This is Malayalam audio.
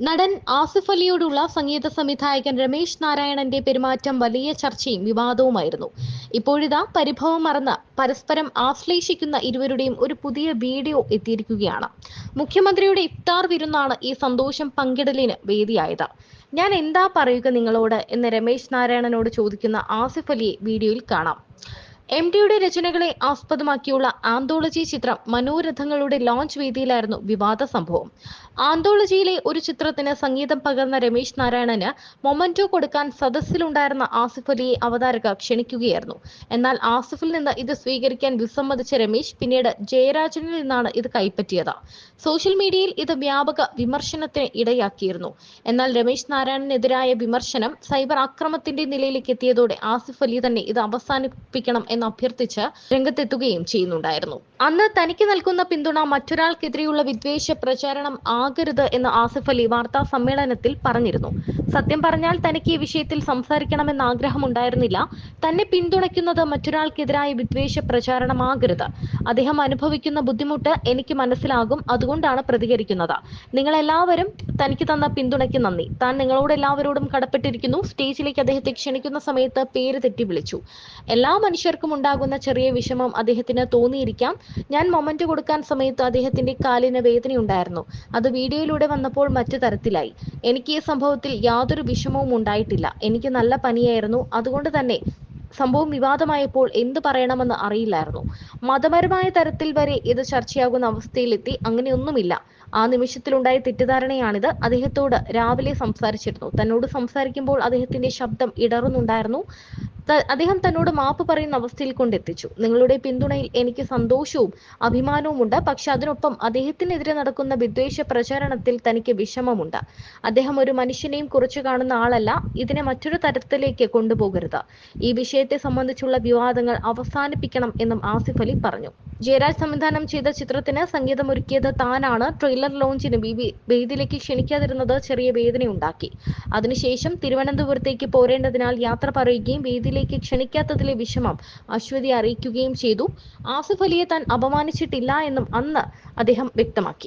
നടൻ ആസിഫ് അലിയോടുള്ള സംഗീത സംവിധായകൻ രമേശ് നാരായണന്റെ പെരുമാറ്റം വലിയ ചർച്ചയും വിവാദവുമായിരുന്നു. ഇപ്പോഴിതാ പരിഭവം മറന്ന് പരസ്പരം ആശ്ലേഷിക്കുന്ന ഇരുവരുടെയും ഒരു പുതിയ വീഡിയോ എത്തിയിരിക്കുകയാണ്. മുഖ്യമന്ത്രിയുടെ ഇഫ്താർ വിരുന്നാണ് ഈ സന്തോഷം പങ്കിടലിന് വേദിയായത്. ഞാൻ എന്താ പറയുക നിങ്ങളോട് എന്ന് രമേശ് നാരായണനോട് ചോദിക്കുന്ന ആസിഫ് അലിയെ വീഡിയോയിൽ കാണാം. MDയുടെ രചനകളെ ആസ്പദമാക്കിയുള്ള ആന്തോളജി ചിത്രം മനോരഥങ്ങളുടെ ലോഞ്ച് വേദിയിലായിരുന്നു വിവാദ സംഭവം. ആന്തോളജിയിലെ ഒരു ചിത്രത്തിന് സംഗീതം പകർന്ന രമേശ് നാരായണന് മൊമന്റോ കൊടുക്കാൻ സദസ്സിലുണ്ടായിരുന്ന ആസിഫ് അലിയെ അവതാരക ക്ഷണിക്കുകയായിരുന്നു. എന്നാൽ ആസിഫിൽ നിന്ന് ഇത് സ്വീകരിക്കാൻ വിസമ്മതിച്ച രമേശ് പിന്നീട് ജയരാജനിൽ നിന്നാണ് ഇത് കൈപ്പറ്റിയത്. സോഷ്യൽ മീഡിയയിൽ ഇത് വ്യാപക വിമർശനത്തിന് ഇടയാക്കിയിരുന്നു. എന്നാൽ രമേശ് നാരായണനെതിരായ വിമർശനം സൈബർ ആക്രമണത്തിന്റെ നിലയിലേക്ക് എത്തിയതോടെ ആസിഫ് അലി തന്നെ ഇത് അവസാനിപ്പിക്കണം എന്ന് അഭ്യർത്ഥിച്ച് രംഗത്തെത്തുകയും ചെയ്യുന്നുണ്ടായിരുന്നു. അന്ന് തനിക്ക് നൽകുന്ന പിന്തുണ മറ്റൊരാൾക്കെതിരെയുള്ള വിദ്വേഷ പ്രചാരണം ആകരുത് എന്ന് ആസിഫ് അലി വാർത്താ സമ്മേളനത്തിൽ പറഞ്ഞിരുന്നു. സത്യം പറഞ്ഞാൽ തനിക്ക് ഈ വിഷയത്തിൽ സംസാരിക്കണമെന്ന് ആഗ്രഹമുണ്ടായിരുന്നില്ല. തന്നെ പിന്തുണയ്ക്കുന്നത് മറ്റൊരാൾക്കെതിരായ വിദ്വേഷ പ്രചാരണമാകരുത്. അദ്ദേഹം അനുഭവിക്കുന്ന ബുദ്ധിമുട്ട് എനിക്ക് മനസ്സിലാകും, അതുകൊണ്ടാണ് പ്രതികരിക്കുന്നത്. നിങ്ങളെല്ലാവരും തനിക്ക് തന്ന പിന്തുണയ്ക്ക് നന്ദി. താൻ നിങ്ങളോട് എല്ലാവരോടും കടപ്പെട്ടിരിക്കുന്നു. സ്റ്റേജിലേക്ക് അദ്ദേഹത്തെ ക്ഷണിക്കുന്ന സമയത്ത് പേര് തെറ്റി വിളിച്ചു. എല്ലാ മനുഷ്യർക്കും ഉണ്ടാകുന്ന ചെറിയ വിഷമം അദ്ദേഹത്തിന് തോന്നിയിരിക്കാം. ഞാൻ മൊമന്റ് കൊടുക്കാൻ സമയത്ത് അദ്ദേഹത്തിന്റെ കാലിന് വേദനയുണ്ടായിരുന്നു. അത് വീഡിയോയിലൂടെ വന്നപ്പോൾ മറ്റു തരത്തിലായി. എനിക്ക് ഈ സംഭവത്തിൽ യാതൊരു വിഷമവും ഉണ്ടായിട്ടില്ല. എനിക്ക് നല്ല പനിയായിരുന്നു. അതുകൊണ്ട് തന്നെ സംഭവം വിവാദമായപ്പോൾ എന്ത് പറയണമെന്ന് അറിയില്ലായിരുന്നു. മതപരമായ തരത്തിൽ വരെ ഇത് ചർച്ചയാകുന്ന അവസ്ഥയിലെത്തി. അങ്ങനെയൊന്നുമില്ല. ആ നിമിഷത്തിലുണ്ടായ തെറ്റിദ്ധാരണയാണിത്. അദ്ദേഹത്തോട് രാവിലെ സംസാരിച്ചിരുന്നു. തന്നോട് സംസാരിക്കുമ്പോൾ അദ്ദേഹത്തിന്റെ ശബ്ദം ഇടറുന്നുണ്ടായിരുന്നു. അദ്ദേഹം തന്നോട് മാപ്പ് പറയുന്ന അവസ്ഥയിൽ കൊണ്ടെത്തിച്ചു. നിങ്ങളുടെ പിന്തുണയിൽ എനിക്ക് സന്തോഷവും അഭിമാനവുമുണ്ട്. പക്ഷെ അതിനൊപ്പം അദ്ദേഹത്തിനെതിരെ നടക്കുന്ന വിദ്വേഷ പ്രചാരണത്തിൽ തനിക്ക് വിഷമമുണ്ട്. അദ്ദേഹം ഒരു മനുഷ്യനെയും കുറച്ചു കാണുന്ന ആളല്ല. ഇതിനെ മറ്റൊരു തരത്തിലേക്ക് കൊണ്ടുപോകരുത്. ഈ വിഷയത്തെ സംബന്ധിച്ചുള്ള വിവാദങ്ങൾ അവസാനിപ്പിക്കണം എന്നും ആസിഫ് അലി പറഞ്ഞു. ജയരാജ് സംവിധാനം ചെയ്ത ചിത്രത്തിന് സംഗീതമൊരുക്കിയത് താനാണ്. ട്രെയിലർ ലോഞ്ചിന് വേദിയിലേക്ക് ക്ഷണിക്കാതിരുന്നത് ചെറിയ വേദനയുണ്ടാക്കി. അതിനുശേഷം തിരുവനന്തപുരത്തേക്ക് പോരേണ്ടതിനാൽ യാത്ര പറയുകയും വേദിയിലേക്ക് ക്ഷണിക്കാത്തതിലെ വിഷമം അശ്വതി അറിയിക്കുകയും ചെയ്തു. ആസിഫ് അലിയെ താൻ അപമാനിച്ചിട്ടില്ല എന്നും അന്ന് അദ്ദേഹം വ്യക്തമാക്കി.